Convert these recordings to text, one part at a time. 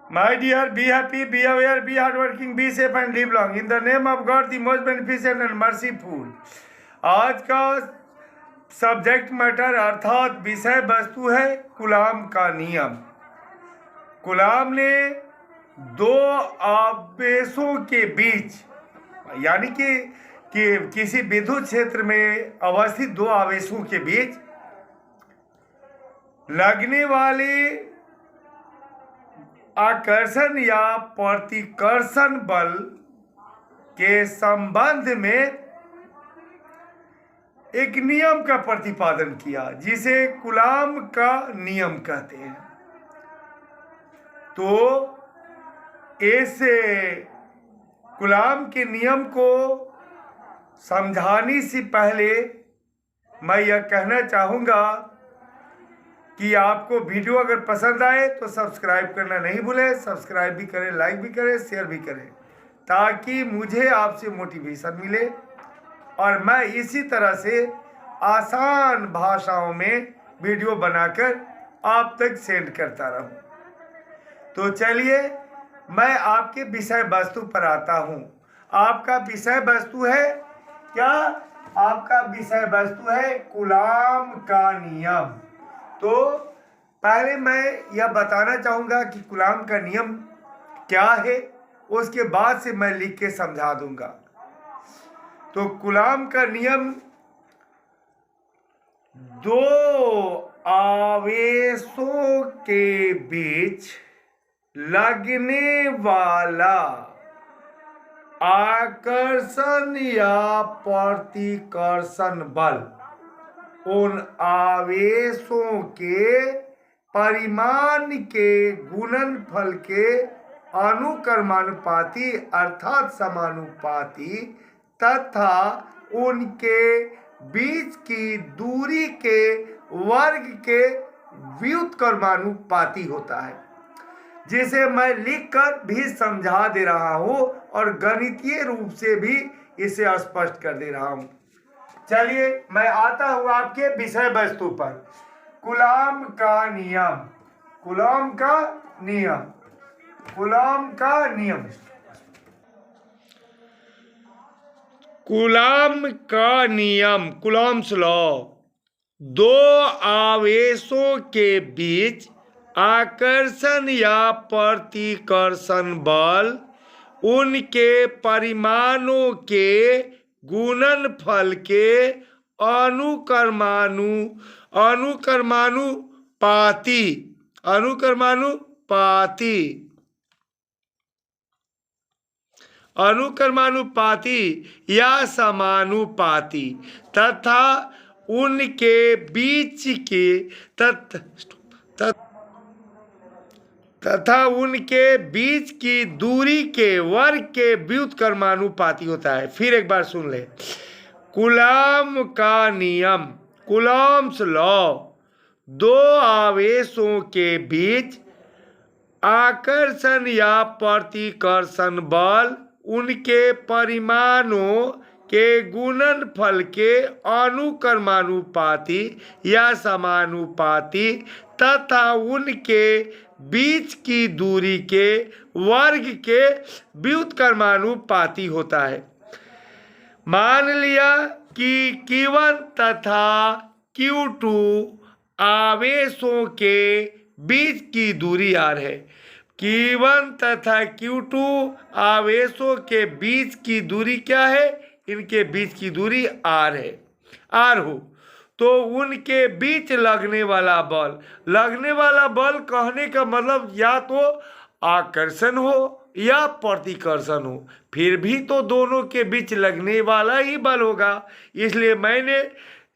My dear, be happy, be aware, be hardworking, be safe and live long. In the name of God, the most beneficent and merciful. आज का subject matter अर्थात विषय वस्तु है coulomb का नियम। Coulomb ने दो आवेशों के बीच यानी कि किसी विद्युत क्षेत्र में अवस्थित दो आवेशों के बीच लगने वाले आकर्षण या प्रतिकर्षण बल के संबंध में एक नियम का प्रतिपादन किया जिसे कूलाम का नियम कहते हैं। तो इस कूलाम के नियम को समझाने से पहले मैं यह कहना चाहूँगा कि आपको वीडियो अगर पसंद आए तो सब्सक्राइब करना नहीं भूलें। सब्सक्राइब भी करें, लाइक भी करें, शेयर भी करें, ताकि मुझे आपसे मोटिवेशन मिले और मैं इसी तरह से आसान भाषाओं में वीडियो बनाकर आप तक सेंड करता रहूं। तो चलिए मैं आपके विषय वस्तु पर आता हूं। आपका विषय वस्तु है क्या? आपका विषय वस्तु है कूलाम का नियम। तो पहले मैं यह बताना चाहूँगा कि कूलाम का नियम क्या है, उसके बाद से मैं लिख के समझा दूंगा। तो कूलाम का नियम दो आवेशों के बीच लगने वाला आकर्षण या प्रतिकर्षण बल उन आवेशों के परिमाण के गुणनफल के अनुक्रमानुपाती अर्थात समानुपाती तथा उनके बीच की दूरी के वर्ग के व्युत्क्रमानुपाती होता है, जिसे मैं लिखकर भी समझा दे रहा हूं और गणितीय रूप से भी इसे स्पष्ट कर दे रहा हूं। चलिए मैं आता हूं आपके विषय वस्तु पर। कूलाम का नियम, कूलाम का नियम, कूलाम का नियम। कूलाम का नियम, कूलाम्स लॉ, दो आवेशों के बीच आकर्षण या प्रतिकर्षण बल उनके परिमाणों के गुणनफल के अनुक्रमानुपाती या समानुपाती तथा उनके बीच के तथा उनके बीच की दूरी के वर्ग के व्युत्क्रमानुपाती होता है। फिर एक बार सुन ले। कूलाम का नियम, कूलाम्स लॉ, दो आवेशों के बीच आकर्षण या प्रतिकर्षण बल उनके परिमाणों के गुणनफल के अनुक्रमानुपाती या समानुपाती तथा उनके बीच की दूरी के वर्ग के व्युत्क्रमानुपाती होता है। मान लिया कि Q1 तथा Q2 आवेशों के बीच की दूरी r है। Q1 तथा Q2 आवेशों के बीच की दूरी क्या है? इनके बीच की दूरी r है। r हो तो उनके बीच लगने वाला बल कहने का मतलब या तो आकर्षण हो या प्रतिकर्षण हो, फिर भी तो दोनों के बीच लगने वाला ही बल होगा, इसलिए मैंने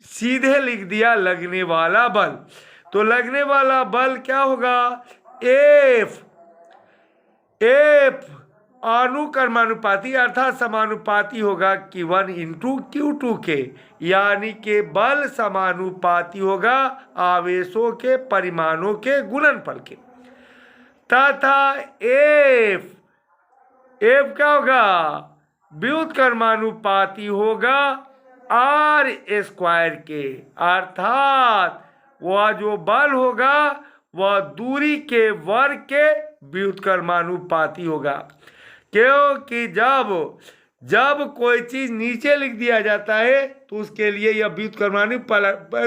सीधे लिख दिया लगने वाला बल। तो लगने वाला बल क्या होगा? F अनुक्रमानुपाती अर्थात समानुपाती होगा Q1 इंटू Q2 के, यानी कि बल समानुपाती होगा आवेशों के परिमाणों के गुणनफल के। तथा F क्या होगा? व्युत्क्रमानुपाती होगा r² के, अर्थात वह जो बल होगा वह दूरी के वर्ग के व्युत्क्रमानुपाती होगा। क्योंकि जब कोई चीज नीचे लिख दिया जाता है तो उसके लिए यह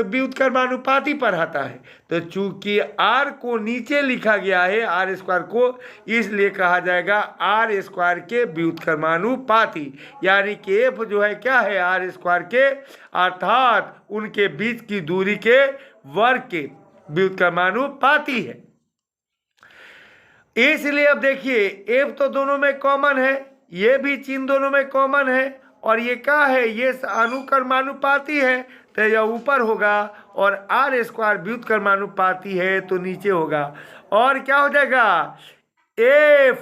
व्युत्क्रमानुपाती पर आता है। तो चूंकि r को नीचे लिखा गया है r स्क्वायर को, इसलिए कहा जाएगा r स्क्वायर के व्युत्क्रमानुपाती, यानी कि f जो है क्या है r स्क्वायर के, अर्थात उनके बीच की दूरी के वर्ग के व्युत्क्रमानुपाती है। इसलिए अब देखिए f तो दोनों में कॉमन है, ये भी चिन्ह दोनों में कॉमन है, और ये क्या है, ये अनुक्रमानुपाती है तो यह ऊपर होगा, और r स्क्वायर व्युत्क्रमानुपाती है तो नीचे होगा। और क्या हो जाएगा, f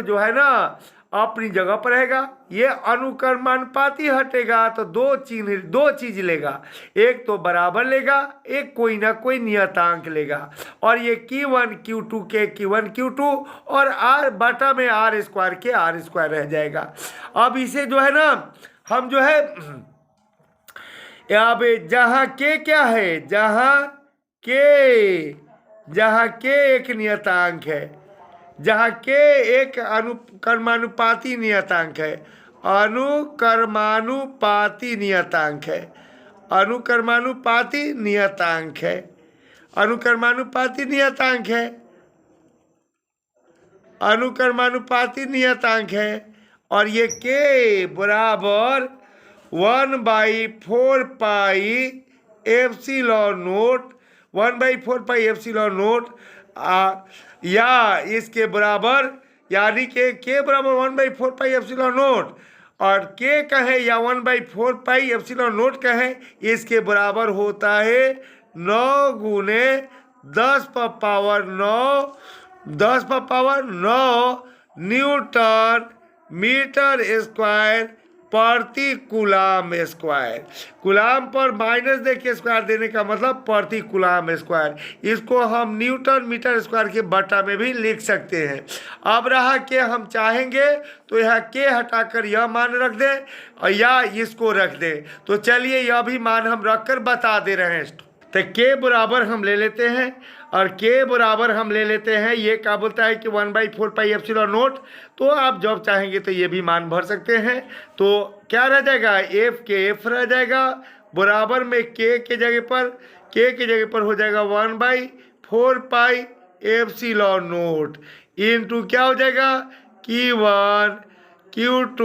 जो है ना अपनी जगह पर रहेगा, ये अनुक्रमानुपाती हटेगा तो दो चीज लेगा, एक तो बराबर लेगा, एक कोई ना कोई नियतांक लेगा, और ये Q1 Q2 के Q1 Q2 और r बटा में r स्क्वायर के r स्क्वायर रह जाएगा। अब इसे जो है ना हम जो है अब जहाँ के क्या है, जहाँ के एक नियतांक है, जहाँ के एक अनुक्रमानुपाती नियतांक है, अनुक्रमानुपाती नियतांक है, अनुक्रमानुपाती नियतांक है, अनुक्रमानुपाती नियतांक है, अनुक्रमानुपाती नियतांक है, और ये के बराबर 1/4 pi epsilon note, 1/4 pi epsilon note या इसके बराबर, यानी के बराबर 1/4 पाई एप्सिलॉन नोट, और के कहे या 1/4 पाई एप्सिलॉन नोट कहे, इसके बराबर होता है 9 गुने 10⁻9 न्यूटन मीटर स्क्वायर प्रति कूलाम स्क्वायर। कूलाम पर माइनस देके स्क्वायर देने का मतलब प्रति कूलाम स्क्वायर, इसको हम न्यूटन मीटर स्क्वायर के बटा में भी लिख सकते हैं। अब रहा के, हम चाहेंगे तो यह के हटाकर यह मान रख दें और या इसको रख दें, तो चलिए यह भी मान हम रखकर बता दे रहे हैं। तो के बराबर हम ले लेते हैं, और के बराबर हम ले लेते हैं, ये क्या बोलता है कि 1/4 पाई एप्सिलॉन नोट, तो आप जब चाहेंगे तो ये भी मान भर सकते हैं। तो क्या रह जाएगा, एफ के एफ रह जाएगा, बराबर में के जगह पर हो जाएगा 1/4 पाई एप्सिलॉन नोट इंटू क्या हो जाएगा Q1 Q2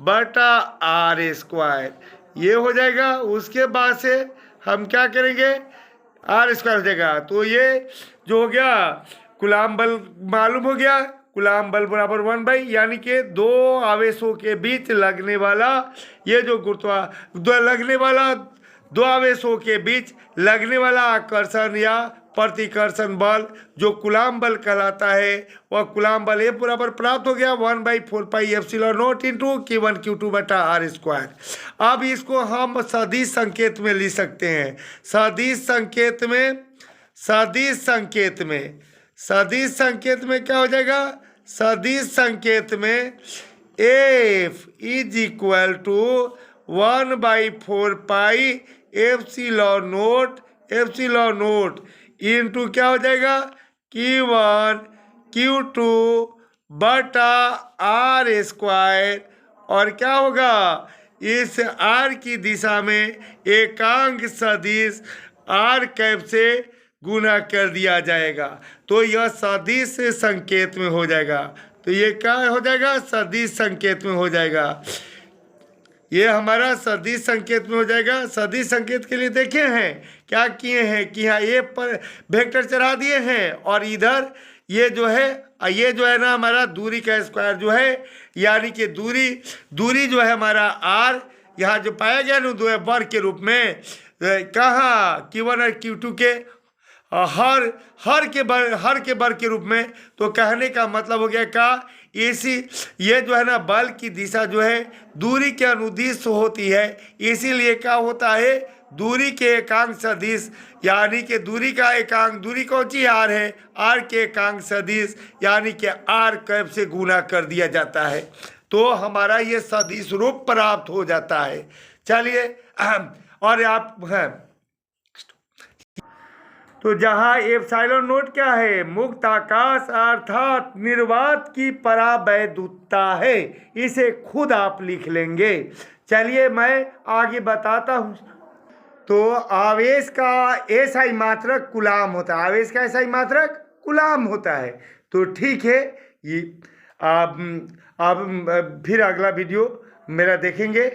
बटा r स्क्वायर, ये हो जाएगा। उसके बाद से हम क्या करेंगे, r स्क्वायर हो जाएगा, तो ये जो हो गया कूलाम बल मालूम हो गया, कूलाम बल बराबर 1 यानी कि दो आवेशों के बीच लगने वाला, ये जो दो आवेशों के बीच लगने वाला आकर्षण या प्रतिकर्षण बल जो कूलाम बल कहलाता है, वह कूलाम बल ए बराबर प्राप्त हो गया 1/4 pi epsilon naught into Q1 Q2 बटा r स्क्वायर। अब इसको हम सदिश संकेत में लिख सकते हैं, सदिश संकेत में क्या हो जाएगा, सदिश संकेत में F is equal to 1/4 pi epsilon naught into क्या हो जाएगा Q1 Q2 बटा r स्क्वायर, और क्या होगा, इस r की दिशा में एकांक सदिश r कैप से गुना कर दिया जाएगा, तो यह सदिश संकेत में हो जाएगा। तो ये क्या हो जाएगा, सदिश संकेत में हो जाएगा, ये हमारा सदिश संकेत में हो जाएगा। सदिश संकेत के लिए देखे हैं क्या किए हैं कि यहाँ ए पर वेक्टर चढ़ा दिए हैं, और इधर ये जो है ना हमारा दूरी का स्क्वायर जो है, यानी कि दूरी जो है हमारा r, यहाँ जो पाया गया ना दो वर्ग के रूप में, कहाँ Q1 और Q2 के हर के वर्ग के रूप में, तो कहने का मतलब हो गया का ये जो है ना बल की दिशा जो है दूरी के अनुदिश होती है, इसीलिए क्या होता है, दूरी के एकांक सदिश, यानी कि दूरी का एकांक, दूरी कौन सी r है, r के एकांक सदिश यानी कि r कैप से गुना कर दिया जाता है, तो हमारा ये सदिश रूप प्राप्त हो जाता है। चलिए और आप हैं तो जहाँ एप्सिलॉन नोट क्या है, मुक्त आकाश अर्थात निर्वात की परावैद्युतता है। इसे खुद आप लिख लेंगे। चलिए मैं आगे बताता हूँ। तो आवेश का एसआई मात्रक कूलाम होता है। आवेश का एसआई मात्रक कूलाम होता है। तो ठीक है, ये आप फिर अगला वीडियो मेरा देखेंगे।